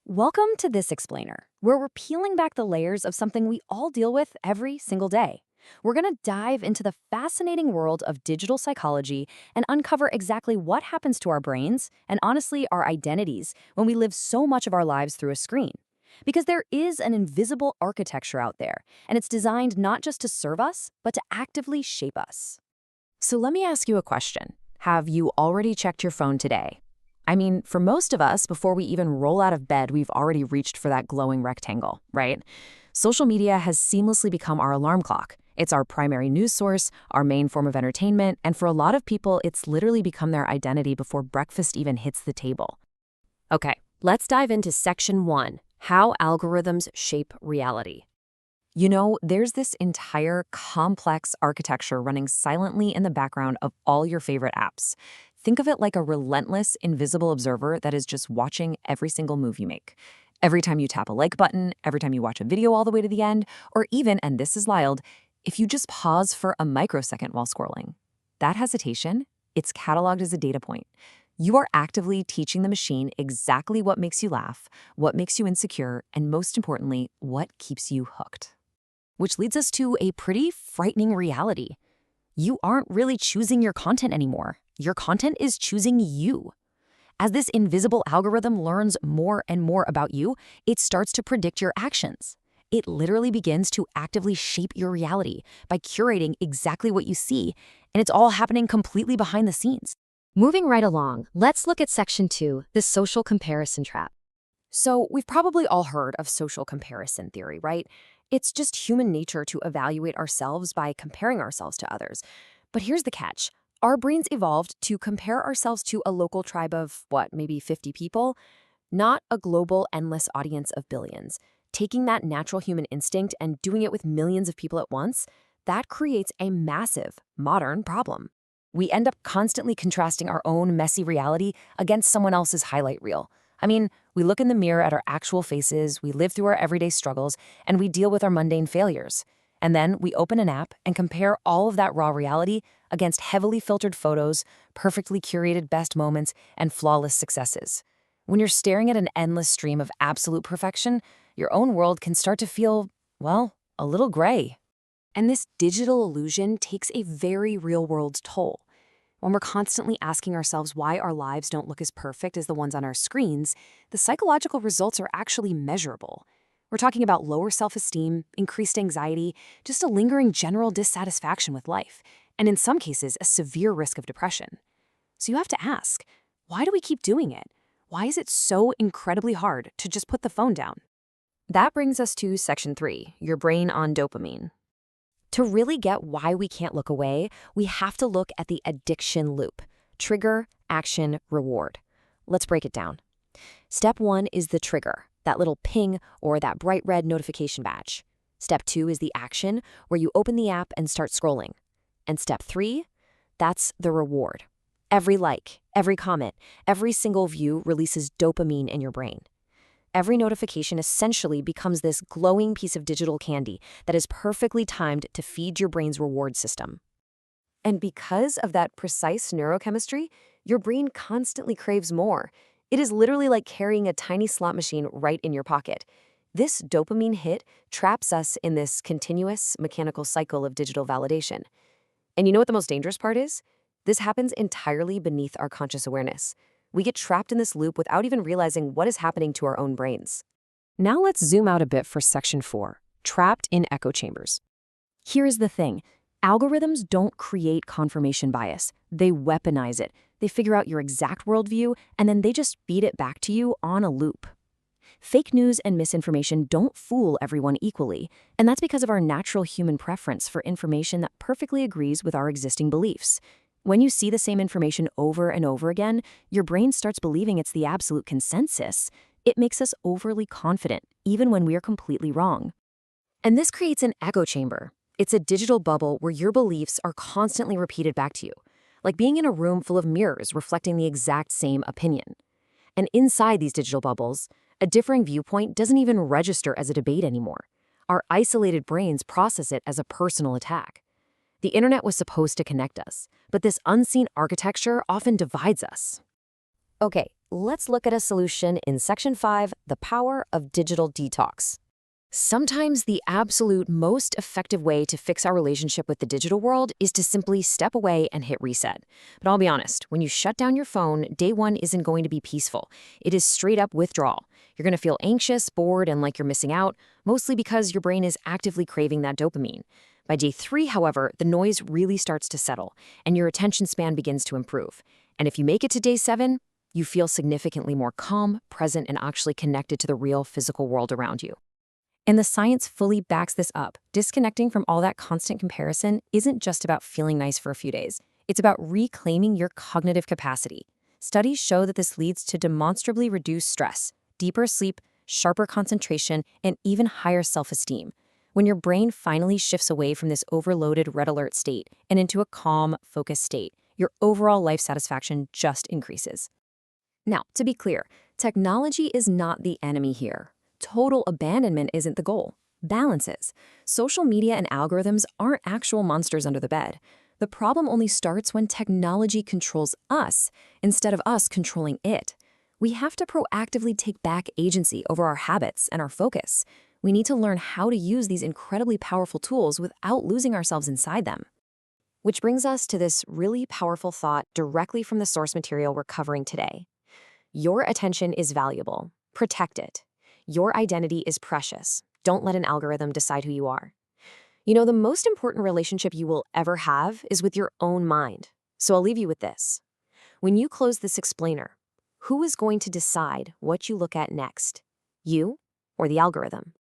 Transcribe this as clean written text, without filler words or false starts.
Welcome to This Explainer, where we're peeling back the layers of something we all deal with every single day. We're going to dive into the fascinating world of digital psychology and uncover exactly what happens to our brains and, honestly, our identities when we live so much of our lives through a screen. Because there is an invisible architecture out there, and it's designed not just to serve us, but to actively shape us. So let me ask you a question. Have you already checked your phone today? I mean, for most of us, before we even roll out of bed, we've already reached for that glowing rectangle, right? Social media has seamlessly become our alarm clock. It's our primary news source, our main form of entertainment, and for a lot of people, it's literally become their identity before breakfast even hits the table. Okay, let's dive into Section 1, How Algorithms Shape Reality. You know, there's this entire complex architecture running silently in the background of all your favorite apps. Think of it like a relentless, invisible observer that is just watching every single move you make. Every time you tap a like button, every time you watch a video all the way to the end, or even, and this is wild, if you just pause for a microsecond while scrolling. That hesitation, it's cataloged as a data point. You are actively teaching the machine exactly what makes you laugh, what makes you insecure, and most importantly, what keeps you hooked. Which leads us to a pretty frightening reality. You aren't really choosing your content anymore. Your content is choosing you. As this invisible algorithm learns more and more about you, it starts to predict your actions. It literally begins to actively shape your reality by curating exactly what you see, and it's all happening completely behind the scenes. Moving right along, let's look at Section 2, the social comparison trap. So we've probably all heard of social comparison theory, right? It's just human nature to evaluate ourselves by comparing ourselves to others. But here's the catch. Our brains evolved to compare ourselves to a local tribe of, maybe 50 people? Not a global, endless audience of billions. Taking that natural human instinct and doing it with millions of people at once, that creates a massive, modern problem. We end up constantly contrasting our own messy reality against someone else's highlight reel. I mean, we look in the mirror at our actual faces, we live through our everyday struggles, and we deal with our mundane failures. And then we open an app and compare all of that raw reality against heavily filtered photos, perfectly curated best moments, and flawless successes. When you're staring at an endless stream of absolute perfection, your own world can start to feel, a little gray. And this digital illusion takes a very real-world toll. When we're constantly asking ourselves why our lives don't look as perfect as the ones on our screens, the psychological results are actually measurable. We're talking about lower self-esteem, increased anxiety, just a lingering general dissatisfaction with life, and in some cases, a severe risk of depression. So you have to ask, why do we keep doing it? Why is it so incredibly hard to just put the phone down? That brings us to Section 3, your brain on dopamine. To really get why we can't look away, we have to look at the addiction loop. Trigger, action, reward. Let's break it down. Step 1 is the trigger, that little ping or that bright red notification badge. Step 2 is the action, where you open the app and start scrolling. And step 3, that's the reward. Every like, every comment, every single view releases dopamine in your brain. Every notification essentially becomes this glowing piece of digital candy that is perfectly timed to feed your brain's reward system. And because of that precise neurochemistry, your brain constantly craves more. It is literally like carrying a tiny slot machine right in your pocket. This dopamine hit traps us in this continuous mechanical cycle of digital validation. And you know what the most dangerous part is? This happens entirely beneath our conscious awareness. We get trapped in this loop without even realizing what is happening to our own brains. Now let's zoom out a bit for Section 4, trapped in echo chambers. Here is the thing. Algorithms don't create confirmation bias. They weaponize it. They figure out your exact worldview, and then they just feed it back to you on a loop. Fake news and misinformation don't fool everyone equally, and that's because of our natural human preference for information that perfectly agrees with our existing beliefs. When you see the same information over and over again, your brain starts believing it's the absolute consensus. It makes us overly confident, even when we are completely wrong. And this creates an echo chamber. It's a digital bubble where your beliefs are constantly repeated back to you, like being in a room full of mirrors reflecting the exact same opinion. And inside these digital bubbles, a differing viewpoint doesn't even register as a debate anymore. Our isolated brains process it as a personal attack. The internet was supposed to connect us, but this unseen architecture often divides us. Okay, let's look at a solution in Section 5, the power of digital detox. Sometimes the absolute most effective way to fix our relationship with the digital world is to simply step away and hit reset. But I'll be honest, when you shut down your phone, day one isn't going to be peaceful. It is straight up withdrawal. You're going to feel anxious, bored, and like you're missing out, mostly because your brain is actively craving that dopamine. By day three, however, the noise really starts to settle, and your attention span begins to improve. And if you make it to day 7, you feel significantly more calm, present, and actually connected to the real physical world around you. And the science fully backs this up. Disconnecting from all that constant comparison isn't just about feeling nice for a few days. It's about reclaiming your cognitive capacity. Studies show that this leads to demonstrably reduced stress, deeper sleep, sharper concentration, and even higher self-esteem. When your brain finally shifts away from this overloaded red alert state and into a calm, focused state, your overall life satisfaction just increases. Now, to be clear, technology is not the enemy here. Total abandonment isn't the goal. Balance is. Social media and algorithms aren't actual monsters under the bed. The problem only starts when technology controls us instead of us controlling it. We have to proactively take back agency over our habits and our focus. We need to learn how to use these incredibly powerful tools without losing ourselves inside them. Which brings us to this really powerful thought directly from the source material we're covering today. Your attention is valuable. Protect it. Your identity is precious. Don't let an algorithm decide who you are. You know, the most important relationship you will ever have is with your own mind. So I'll leave you with this. When you close this explainer, who is going to decide what you look at next? You or the algorithm?